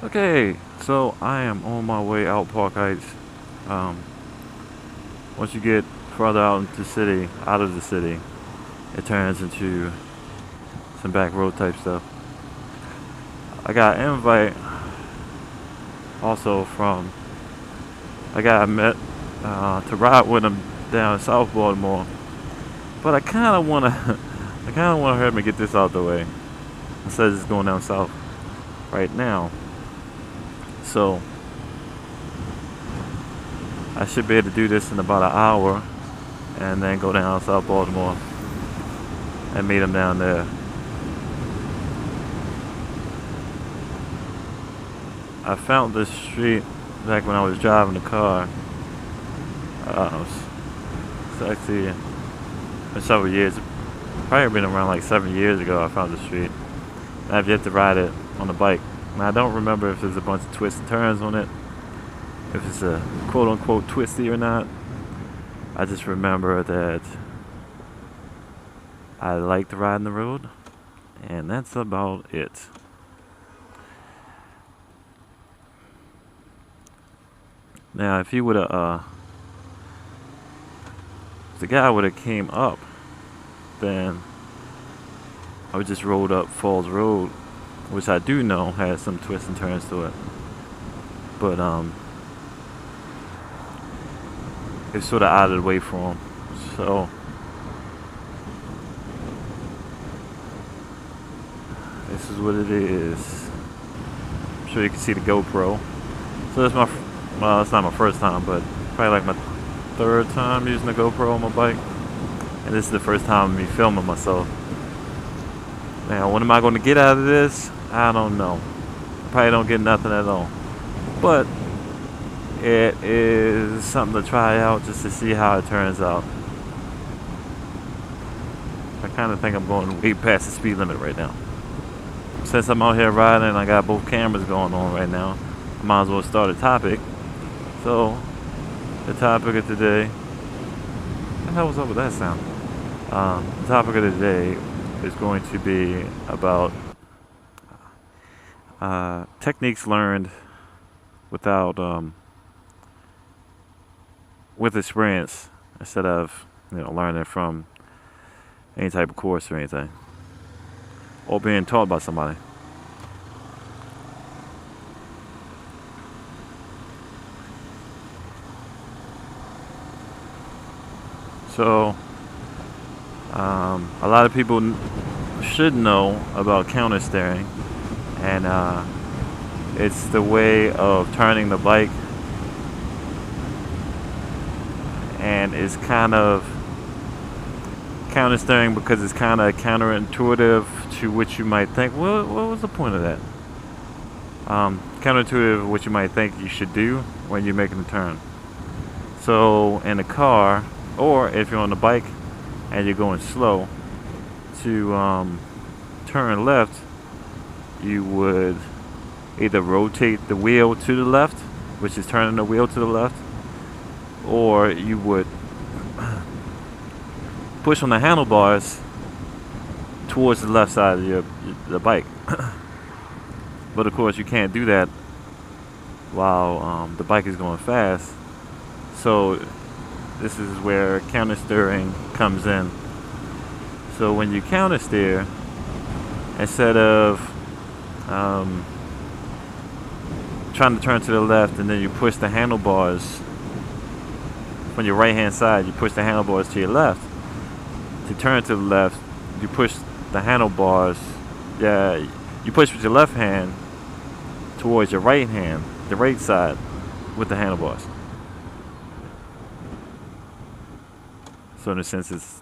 Okay, so I am on my way out Park Heights. Um, Once you get further out into the city, out of the city, it turns into some back road type stuff. I got an invite also from a guy I met to ride with him down in South Baltimore, but I kind of wanna, I kind of want to him to get this out the way instead of just going down south right now. So I should be able to do this in about an hour, and then go down South Baltimore and meet him down there. I found this street back when I was driving the car. Uh, it's actually been several years. Probably been around like 7 years ago. I found the street. I've yet to ride it on the bike. And I don't remember if there's a bunch of twists and turns on it, if it's a quote unquote twisty or not. I just remember that I liked riding the road, and that's about it. Now, if he would have, if the guy would have came up, then I would just rode up Falls Road, which I do know has some twists and turns to it. But it's sort of out of the way for him. So this is what it is. I'm sure you can see the GoPro. So that's well, it's not my first time, but probably like my third time using the GoPro on my bike. And this is the first time me filming myself. Now, what am I going to get out of this? I don't know. Probably don't get nothing at all. But it is something to try out just to see how it turns out. I kind of think I'm going way past the speed limit right now. Since I'm out here riding and I got both cameras going on right now, I might as well start a topic. So, the topic of today, what the hell was up with that sound? The topic of the day is going to be about techniques learned without with experience instead of learning from any type of course or anything, or being taught by somebody. So a lot of people should know about counter steering, and it's the way of turning the bike, and it's kind of counter steering because it's kind of counterintuitive to what you might think. What was the point of that? Counterintuitive, what you might think you should do when you're making a turn. So in a car, or if you're on the bike and you're going slow, to turn left, you would either rotate the wheel to the left, which is turning the wheel to the left, or you would push on the handlebars towards the left side of the bike. But of course, you can't do that while the bike is going fast. So this is where counter steering comes in. So when you counter steer, instead of trying to turn to the left and then you push the handlebars from your right hand side, you push the handlebars to your left. To turn to the left, you push the handlebars, you push with your left hand towards your right hand, the right side, with the handlebars. So in a sense, it's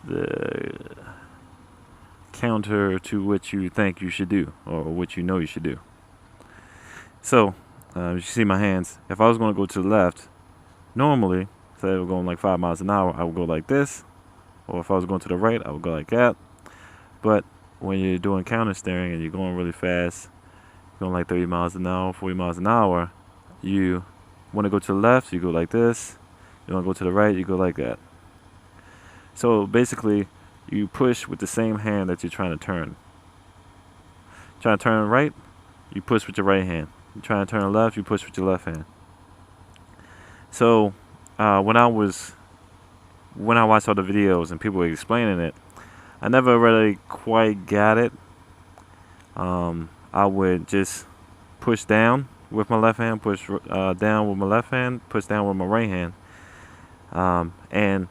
the counter to what you think you should do, or what you know you should do. So, you see my hands. If I was going to go to the left, normally, say I was going like 5 miles an hour, I would go like this. Or if I was going to the right, I would go like that. But when you're doing counter steering and you're going really fast, going like 30 miles an hour, 40 miles an hour, you want to go to the left, you go like this. You want to go to the right, you go like that. So basically, you push with the same hand that you're trying to turn. Trying to turn right, you push with your right hand. You try to turn left, you push with your left hand. So when I watched all the videos and people were explaining it, I never really quite got it. I would just push down with my left hand, push down with my left hand, push down with my right hand, and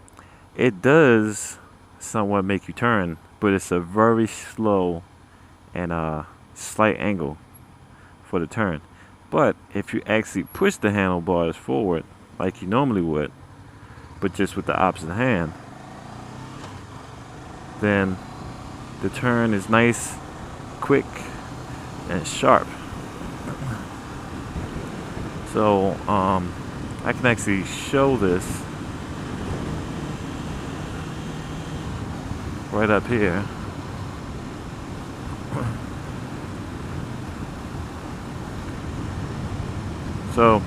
it does somewhat make you turn, but it's a very slow and slight angle for the turn. But if you actually push the handlebars forward like you normally would, but just with the opposite hand, then the turn is nice, quick, and sharp. So I can actually show this right up here. So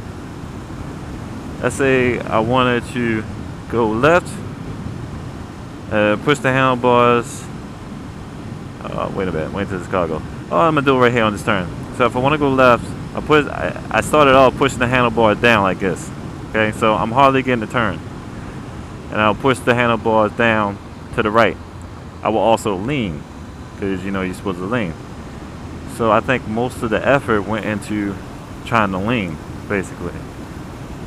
let's say I wanted to go left, push the handlebars. Wait a minute, wait till this car go. Oh, I'm gonna do it right here on this turn. So if I want to go left, I started off pushing the handlebars down like this. Okay, so I'm hardly getting the turn, and I'll push the handlebars down to the right. I will also lean, because you're supposed to lean. So I think most of the effort went into trying to lean, basically.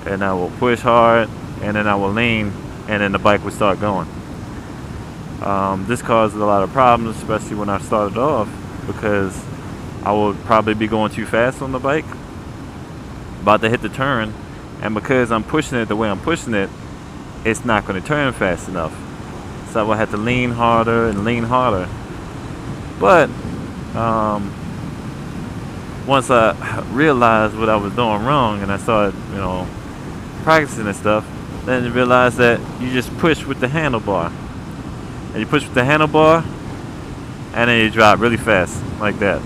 And I will push hard, and then I will lean, and then the bike would start going. This caused a lot of problems, especially when I started off, because I would probably be going too fast on the bike, about to hit the turn, and because I'm pushing it the way I'm pushing it, it's not going to turn fast enough. So I would have to lean harder and lean harder. But once I realized what I was doing wrong, and I started, practicing and stuff, then I realized that you just push with the handlebar. And you push with the handlebar, and then you drop really fast, like that.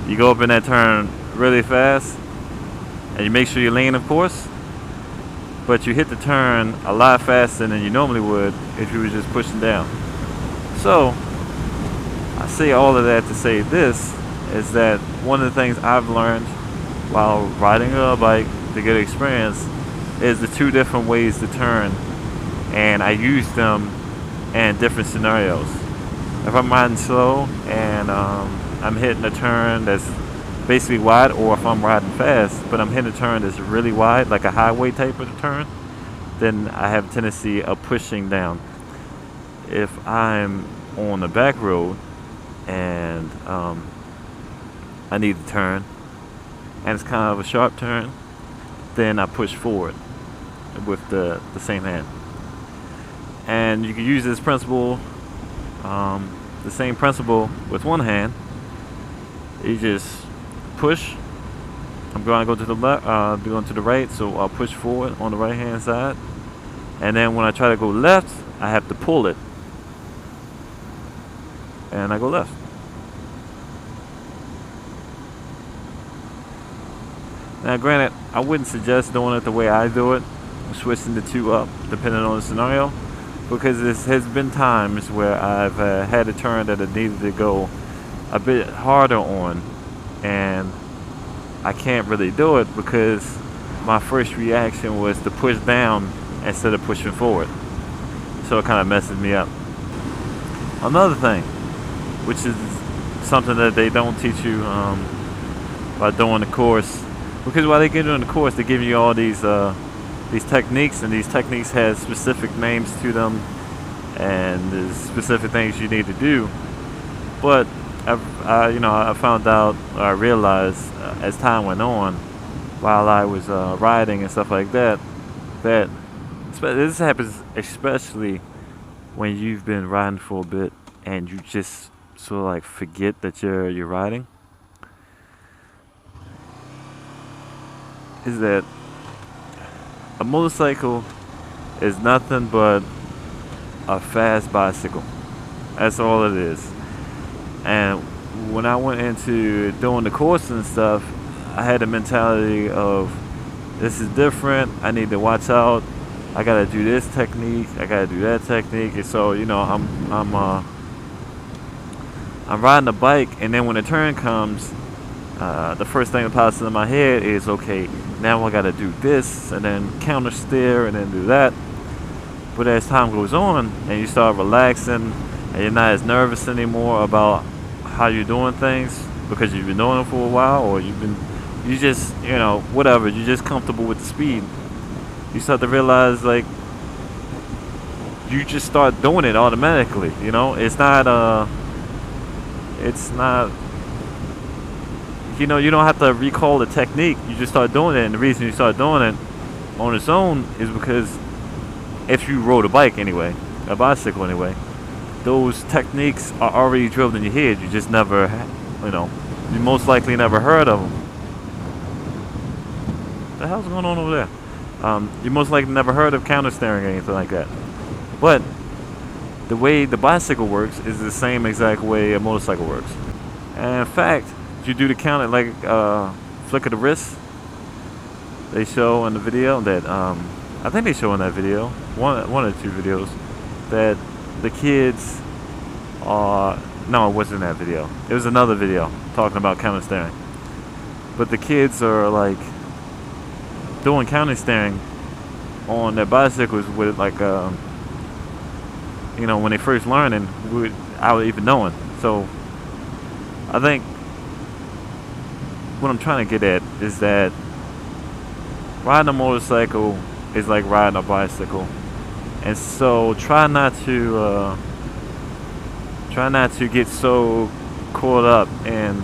You go up in that turn really fast, and you make sure you lean, of course, but you hit the turn a lot faster than you normally would if you were just pushing down. So, I say all of that to say this, is that one of the things I've learned while riding a bike to get experience is the two different ways to turn, and I use them in different scenarios. If I'm riding slow and I'm hitting a turn that's basically wide, or if I'm riding fast but I'm hitting a turn that's really wide, like a highway type of a turn, then I have a tendency of pushing down. If I'm on the back road and I need to turn and it's kind of a sharp turn, then I push forward with the same hand. And you can use this principle, the same principle with one hand. You just push. I'm going to go to the left, going to the right, so I'll push forward on the right hand side. And then when I try to go left, I have to pull it, and I go left. Now granted, I wouldn't suggest doing it the way I do it, switching the two up depending on the scenario, because there has been times where I've had a turn that I needed to go a bit harder on, and I can't really do it because my first reaction was to push down instead of pushing forward. So it kind of messes me up. Another thing, which is something that they don't teach you by doing the course, because while they get you in the course, they give you all these techniques, and these techniques have specific names to them, and there's specific things you need to do. But I found out, or I realized as time went on, while I was riding and stuff like that, that this happens especially when you've been riding for a bit and you just sort of like forget that you're riding. Is that a motorcycle is nothing but a fast bicycle. That's all it is. And when I went into doing the course and stuff, I had a mentality of, this is different, I need to watch out, I gotta do this technique, I gotta do that technique. And so I'm riding the bike, and then when the turn comes, the first thing that pops into my head is, okay, now I gotta do this, and then counter steer, and then do that. But as time goes on, and you start relaxing, and you're not as nervous anymore about how you're doing things, because you've been doing it for a while, or you just, whatever, you're just comfortable with the speed. You start to realize, like, you just start doing it automatically, it's not, you don't have to recall the technique. You just start doing it, and the reason you start doing it on its own is because if you rode a bicycle anyway, those techniques are already drilled in your head. You just never, you most likely never heard of them. What the hell's going on over there? You most likely never heard of counter steering or anything like that. But the way the bicycle works is the same exact way a motorcycle works. And in fact, if you do the counter, like flick of the wrist, they show in the video that I think they show in that video, one or two videos, that the kids are, no, it wasn't that video. It was another video talking about counter steering. But the kids are like doing counter steering on their bicycles with like when they first learning without even knowing. So I think what I'm trying to get at is that riding a motorcycle is like riding a bicycle, and so try not to get so caught up in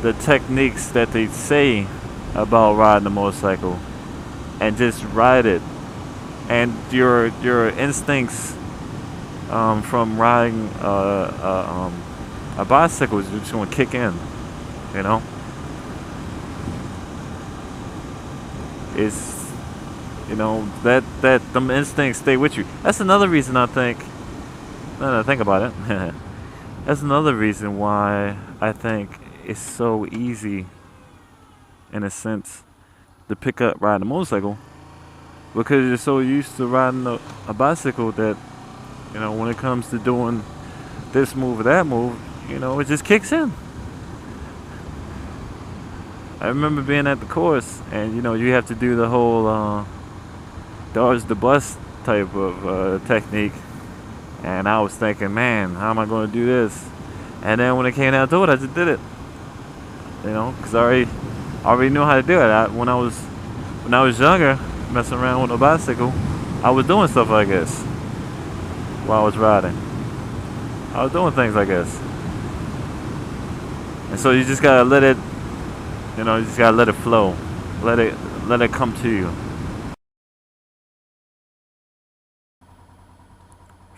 the techniques that they say about riding a motorcycle, and just ride it. And your instincts from riding a bicycle is just going to kick in, It's, that them instincts stay with you. That's another reason I think, now that I think about it, that's another reason why I think it's so easy, in a sense, to pick up riding a motorcycle, because you're so used to riding a bicycle that, when it comes to doing this move or that move, it just kicks in. I remember being at the course, and you have to do the whole dodge the bus type of technique, and I was thinking, man, how am I going to do this? And then when it came down to it, I just did it, because I already knew how to do it. When I was younger, messing around with a bicycle, I was doing stuff like this while I was riding. I was doing things like this, and so you just gotta let it. You just gotta let it flow. Let it come to you.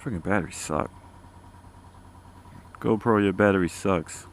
Freaking batteries suck. GoPro, your battery sucks.